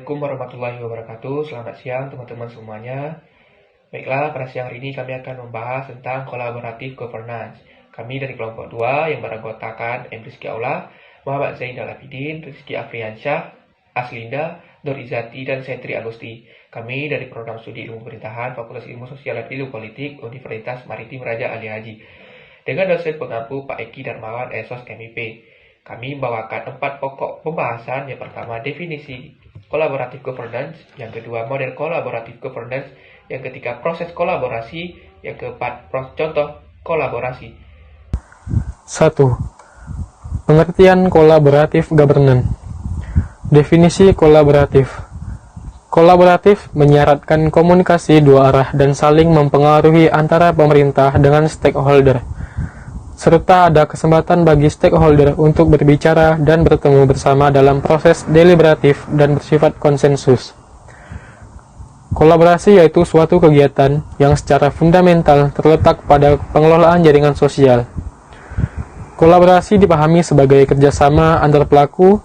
Assalamualaikum warahmatullahi wabarakatuh. Selamat siang teman-teman semuanya. Baiklah, pada siang hari ini kami akan membahas tentang collaborative governance. Kami dari kelompok 2 yang beranggotakan M. Rizky Aula, Muhammad Zainal Abidin, Rizky Afriansyah, Aslinda, Nur Izati, dan Setri Agusti. Kami dari program studi ilmu pemerintahan, Fakultas Ilmu Sosial dan Ilmu Politik, Universitas Maritim Raja Ali Haji. Dengan dosen pengampu Pak Eki Darmawan, Esos MIP. Kami membawakan 4 pokok pembahasan. Yang pertama, definisi collaborative governance, yang kedua model collaborative governance, yang ketiga proses kolaborasi, yang keempat contoh kolaborasi. 1. Pengertian collaborative governance. Definisi kolaboratif. Kolaboratif menyaratkan komunikasi dua arah dan saling mempengaruhi antara pemerintah dengan stakeholder, serta ada kesempatan bagi stakeholder untuk berbicara dan bertemu bersama dalam proses deliberatif dan bersifat konsensus. Kolaborasi yaitu suatu kegiatan yang secara fundamental terletak pada pengelolaan jaringan sosial. Kolaborasi dipahami sebagai kerjasama antar pelaku,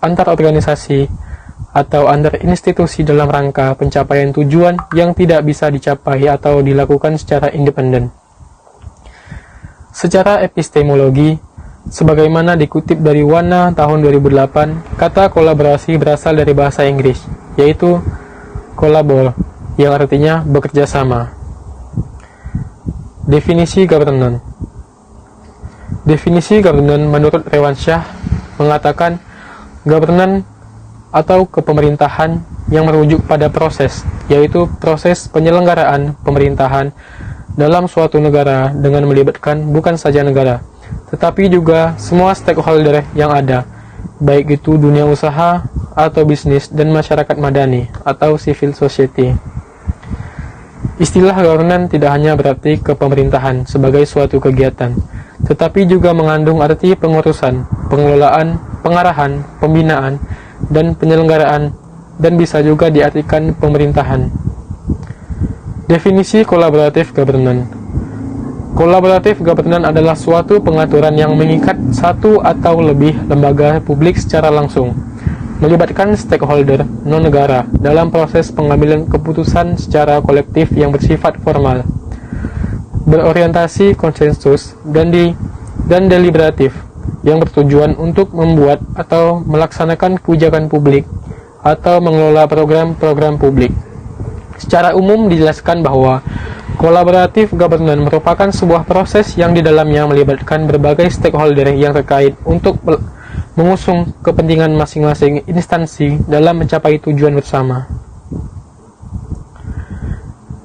antar organisasi, atau antar institusi dalam rangka pencapaian tujuan yang tidak bisa dicapai atau dilakukan secara independen. Secara epistemologi, sebagaimana dikutip dari Wana tahun 2008, kata kolaborasi berasal dari bahasa Inggris, yaitu collaborate, yang artinya bekerja sama. Definisi governance. Definisi governance menurut Rewansyah mengatakan governance atau kepemerintahan yang merujuk pada proses, yaitu proses penyelenggaraan pemerintahan dalam suatu negara dengan melibatkan bukan saja negara, tetapi juga semua stakeholder yang ada, baik itu dunia usaha atau bisnis dan masyarakat madani atau civil society. Istilah governance tidak hanya berarti kepemerintahan sebagai suatu kegiatan, tetapi juga mengandung arti pengurusan, pengelolaan, pengarahan, pembinaan, dan penyelenggaraan, dan bisa juga diartikan pemerintahan. Definisi kolaboratif governance. Kolaboratif governance adalah suatu pengaturan yang mengikat satu atau lebih lembaga publik secara langsung, melibatkan stakeholder non-negara dalam proses pengambilan keputusan secara kolektif yang bersifat formal, berorientasi konsensus, dan deliberatif, yang bertujuan untuk membuat atau melaksanakan kebijakan publik atau mengelola program-program publik. Secara umum dijelaskan bahwa collaborative governance merupakan sebuah proses yang di dalamnya melibatkan berbagai stakeholder yang terkait untuk mengusung kepentingan masing-masing instansi dalam mencapai tujuan bersama.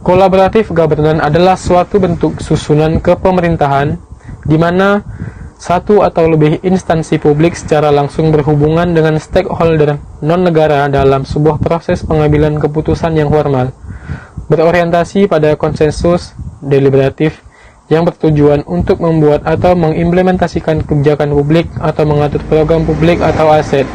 Collaborative governance adalah suatu bentuk susunan kepemerintahan di mana satu atau lebih instansi publik secara langsung berhubungan dengan stakeholder non-negara dalam sebuah proses pengambilan keputusan yang formal, berorientasi pada konsensus deliberatif yang bertujuan untuk membuat atau mengimplementasikan kebijakan publik atau mengatur program publik atau aset.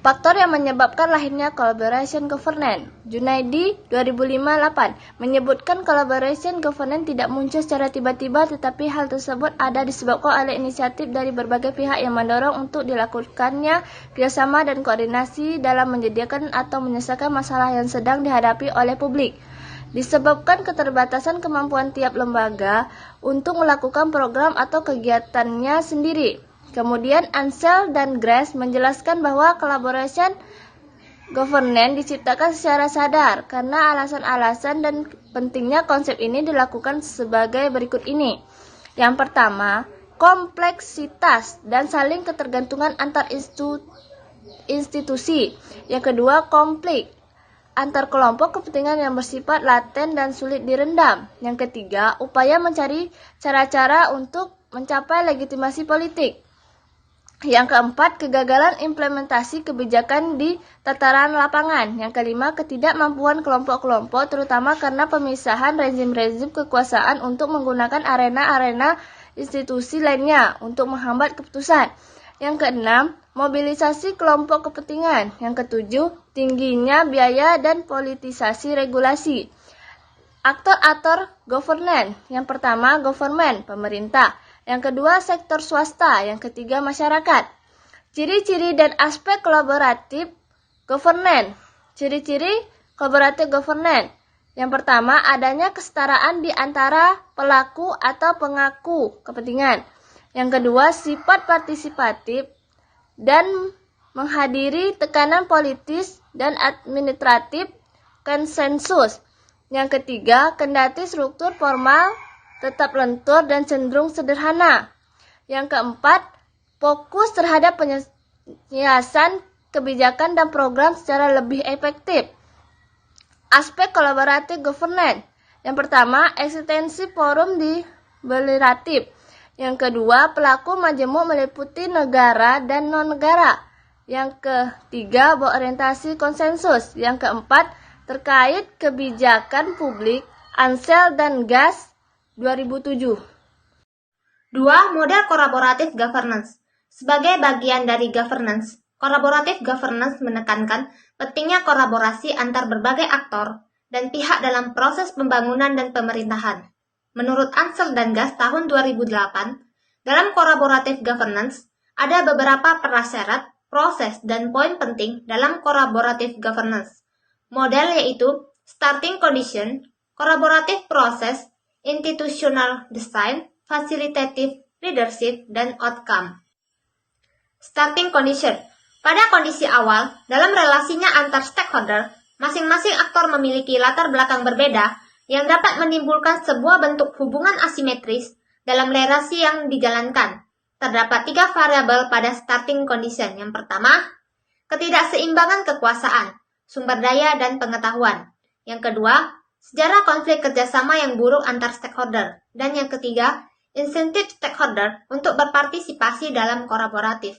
Faktor yang menyebabkan lahirnya collaboration governance. Junaidi 2005-8 menyebutkan collaboration governance tidak muncul secara tiba-tiba, tetapi hal tersebut ada disebabkan oleh inisiatif dari berbagai pihak yang mendorong untuk dilakukannya kerjasama dan koordinasi dalam menyediakan atau menyelesaikan masalah yang sedang dihadapi oleh publik. Disebabkan keterbatasan kemampuan tiap lembaga untuk melakukan program atau kegiatannya sendiri. Kemudian Ansel dan Grace menjelaskan bahwa collaboration governance diciptakan secara sadar karena alasan-alasan dan pentingnya konsep ini dilakukan sebagai berikut ini. Yang pertama, kompleksitas dan saling ketergantungan antar institusi. Yang kedua, konflik antar kelompok kepentingan yang bersifat laten dan sulit direndam. Yang ketiga, upaya mencari cara-cara untuk mencapai legitimasi politik. Yang keempat, kegagalan implementasi kebijakan di tataran lapangan. Yang kelima, ketidakmampuan kelompok-kelompok, terutama karena pemisahan rezim-rezim kekuasaan untuk menggunakan arena-arena institusi lainnya untuk menghambat keputusan. Yang keenam, mobilisasi kelompok kepentingan. Yang ketujuh, tingginya biaya dan politisasi regulasi. Aktor-aktor governance. Yang pertama, government, pemerintah. Yang kedua, sektor swasta. Yang ketiga, masyarakat. Ciri-ciri dan aspek kolaboratif Governance. Ciri-ciri collaborative governance. Yang pertama, adanya kesetaraan di antara pelaku atau pengaku kepentingan. Yang kedua, sifat partisipatif dan menghadiri tekanan politis dan administratif konsensus. Yang ketiga, kendati struktur formal tetap lentur dan cenderung sederhana. Yang keempat, fokus terhadap penyiasan kebijakan dan program secara lebih efektif. Aspek kolaboratif governance. Yang pertama, eksistensi forum deliberatif. Yang kedua, pelaku majemuk meliputi negara dan non-negara. Yang ketiga, berorientasi konsensus. Yang keempat, terkait kebijakan publik, Ansel dan Gas 2007. 2. Model kolaboratif governance. Sebagai bagian dari governance, kolaboratif governance menekankan pentingnya kolaborasi antar berbagai aktor dan pihak dalam proses pembangunan dan pemerintahan. Menurut Ansel dan Gas tahun 2008, dalam kolaboratif governance, ada beberapa prasyarat, proses, dan poin penting dalam kolaboratif governance. Model yaitu starting condition, kolaboratif process, institutional design, facilitative leadership, dan outcome. Starting condition. Pada kondisi awal, dalam relasinya antar stakeholder, masing-masing aktor memiliki latar belakang berbeda yang dapat menimbulkan sebuah bentuk hubungan asimetris dalam relasi yang dijalankan. Terdapat 3 variabel pada starting condition. Yang pertama, ketidakseimbangan kekuasaan, sumber daya, dan pengetahuan. Yang kedua, sejarah konflik kerjasama yang buruk antar stakeholder. Dan yang ketiga, insentif stakeholder untuk berpartisipasi dalam kolaboratif.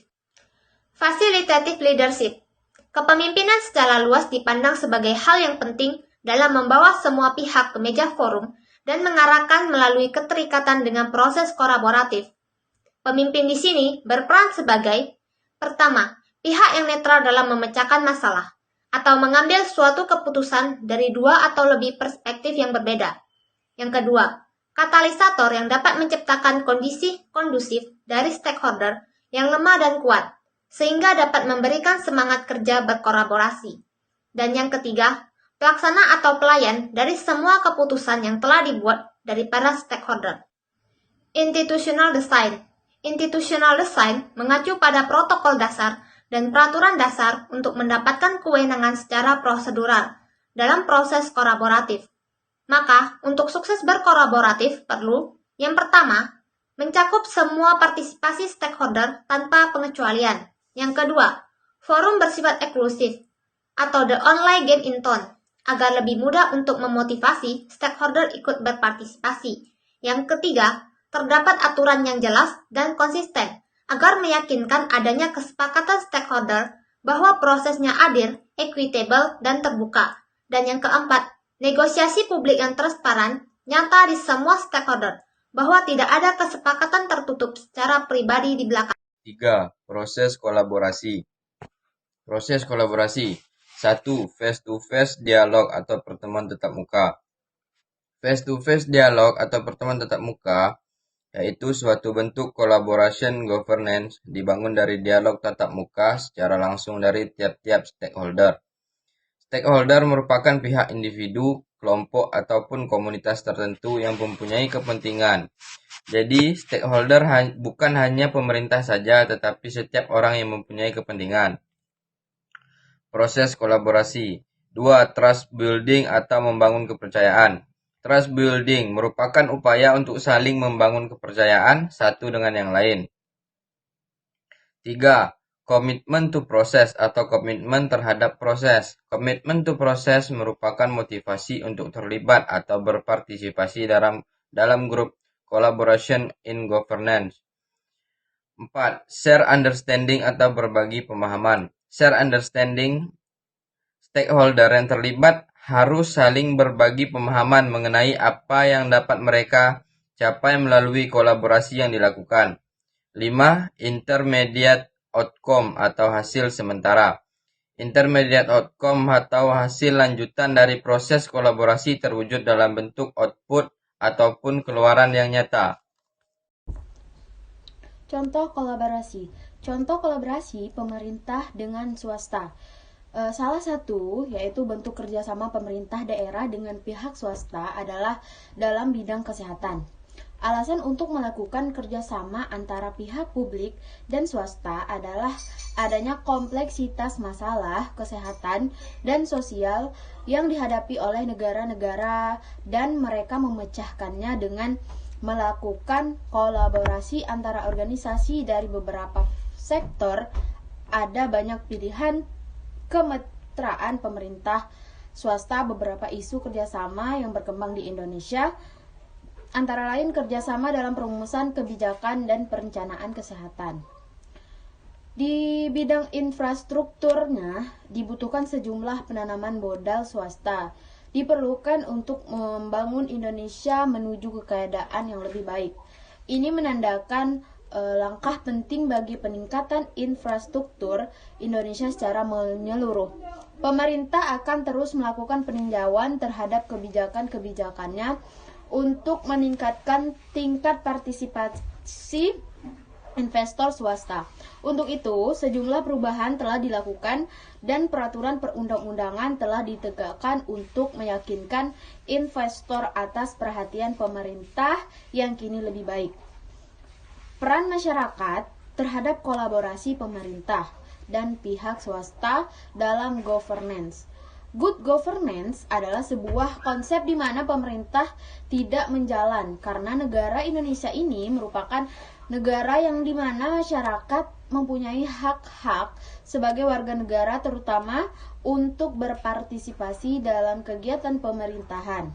Facilitative leadership. Kepemimpinan secara luas dipandang sebagai hal yang penting dalam membawa semua pihak ke meja forum dan mengarahkan melalui keterikatan dengan proses kolaboratif. Pemimpin di sini berperan sebagai pertama, pihak yang netral dalam memecahkan masalah atau mengambil suatu keputusan dari 2 atau lebih perspektif yang berbeda. Yang kedua, katalisator yang dapat menciptakan kondisi kondusif dari stakeholder yang lemah dan kuat, sehingga dapat memberikan semangat kerja berkolaborasi. Dan yang ketiga, pelaksana atau pelayan dari semua keputusan yang telah dibuat dari para stakeholder. Institutional design. Institutional design mengacu pada protokol dasar dan peraturan dasar untuk mendapatkan kewenangan secara prosedural dalam proses kolaboratif. Maka, untuk sukses berkolaboratif perlu, yang pertama, mencakup semua partisipasi stakeholder tanpa pengecualian. Yang kedua, forum bersifat eksklusif atau the online game in tone agar lebih mudah untuk memotivasi stakeholder ikut berpartisipasi. Yang ketiga, terdapat aturan yang jelas dan konsisten agar meyakinkan adanya kesepakatan stakeholder bahwa prosesnya adil, equitable, dan terbuka. Dan yang keempat, negosiasi publik yang transparan, nyata di semua stakeholder, bahwa tidak ada kesepakatan tertutup secara pribadi di belakang. 3. Proses kolaborasi. Proses kolaborasi. 1. Face-to-face dialog atau pertemuan tatap muka. Face-to-face dialog atau pertemuan tatap muka yaitu suatu bentuk collaboration governance dibangun dari dialog tatap muka secara langsung dari tiap-tiap stakeholder. Stakeholder merupakan pihak individu, kelompok, ataupun komunitas tertentu yang mempunyai kepentingan. Jadi, stakeholder bukan hanya pemerintah saja, tetapi setiap orang yang mempunyai kepentingan. Proses kolaborasi. 2. Trust building atau membangun kepercayaan. Trust building merupakan upaya untuk saling membangun kepercayaan satu dengan yang lain. 3. Commitment to process atau komitmen terhadap proses. Commitment to process merupakan motivasi untuk terlibat atau berpartisipasi dalam grup collaboration in governance. 4. Share understanding atau berbagi pemahaman. Share understanding, stakeholder yang terlibat harus saling berbagi pemahaman mengenai apa yang dapat mereka capai melalui kolaborasi yang dilakukan. 5. Intermediate outcome atau hasil sementara. Intermediate outcome atau hasil lanjutan dari proses kolaborasi terwujud dalam bentuk output ataupun keluaran yang nyata. Contoh kolaborasi. Contoh kolaborasi pemerintah dengan swasta. Salah satu yaitu bentuk kerjasama pemerintah daerah dengan pihak swasta adalah dalam bidang kesehatan. Alasan untuk melakukan kerjasama antara pihak publik dan swasta adalah adanya kompleksitas masalah kesehatan dan sosial yang dihadapi oleh negara-negara dan mereka memecahkannya dengan melakukan kolaborasi antara organisasi dari beberapa sektor. Ada banyak pilihan kemitraan pemerintah swasta. Beberapa isu kerjasama yang berkembang di Indonesia antara lain kerjasama dalam perumusan kebijakan dan perencanaan kesehatan. Di bidang infrastrukturnya dibutuhkan sejumlah penanaman modal swasta diperlukan untuk membangun Indonesia menuju ke keadaan yang lebih baik. Ini menandakan langkah penting bagi peningkatan infrastruktur Indonesia secara menyeluruh. Pemerintah akan terus melakukan peninjauan terhadap kebijakan-kebijakannya untuk meningkatkan tingkat partisipasi investor swasta. Untuk itu, sejumlah perubahan telah dilakukan dan peraturan perundang-undangan telah ditegakkan untuk meyakinkan investor atas perhatian pemerintah yang kini lebih baik. Peran masyarakat terhadap kolaborasi pemerintah dan pihak swasta dalam governance. Good governance adalah sebuah konsep di mana pemerintah tidak menjalan karena negara Indonesia ini merupakan negara yang di mana masyarakat mempunyai hak-hak sebagai warga negara, terutama untuk berpartisipasi dalam kegiatan pemerintahan.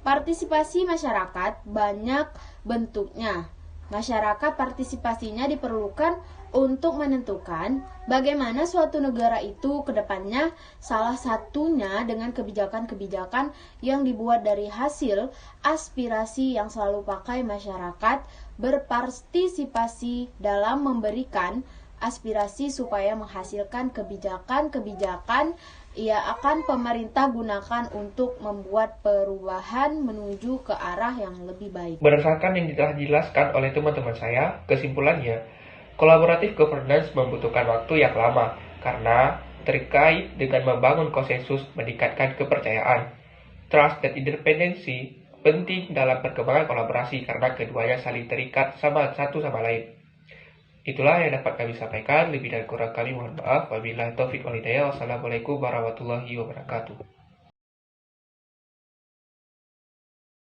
Partisipasi masyarakat banyak bentuknya. Masyarakat partisipasinya diperlukan untuk menentukan bagaimana suatu negara itu ke depannya, salah satunya dengan kebijakan-kebijakan yang dibuat dari hasil aspirasi yang selalu pakai masyarakat berpartisipasi dalam memberikan aspirasi supaya menghasilkan kebijakan-kebijakan akan pemerintah gunakan untuk membuat perubahan menuju ke arah yang lebih baik. Berdasarkan yang telah dijelaskan oleh teman-teman saya, kesimpulannya, kolaboratif governance membutuhkan waktu yang lama karena terkait dengan membangun konsensus meningkatkan kepercayaan. Trust dan independensi penting dalam perkembangan kolaborasi karena keduanya saling terikat satu sama lain. Itulah yang dapat kami sampaikan. Lebih dan kurang kami mohon maaf. Wabillahi taufiq wal hidayah. Wassalamualaikum warahmatullahi wabarakatuh.